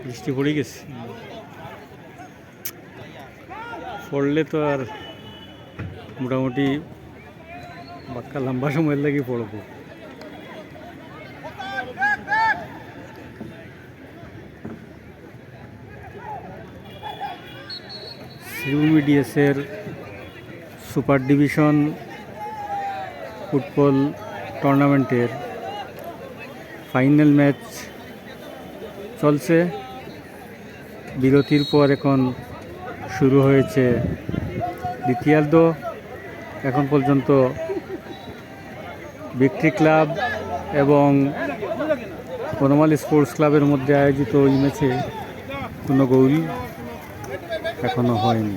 বৃষ্টি পড়ে গেছে, পড়লে তো আর মোটামুটি বাক্কা লম্বা সময়ের লাগে পড়বো। সিউমিডিএসের সুপার ডিভিশন ফুটবল টুর্নামেন্টের ফাইনাল ম্যাচ চলছে। বিরতির পর এখন শুরু হয়েছে দ্বিতীয়ার্ধ। এখন পর্যন্ত ভিক্টরি ক্লাব এবং বনমালী স্পোর্টস ক্লাবের মধ্যে আয়োজিত এই ম্যাচে কোনো গোল এখনো হয়নি।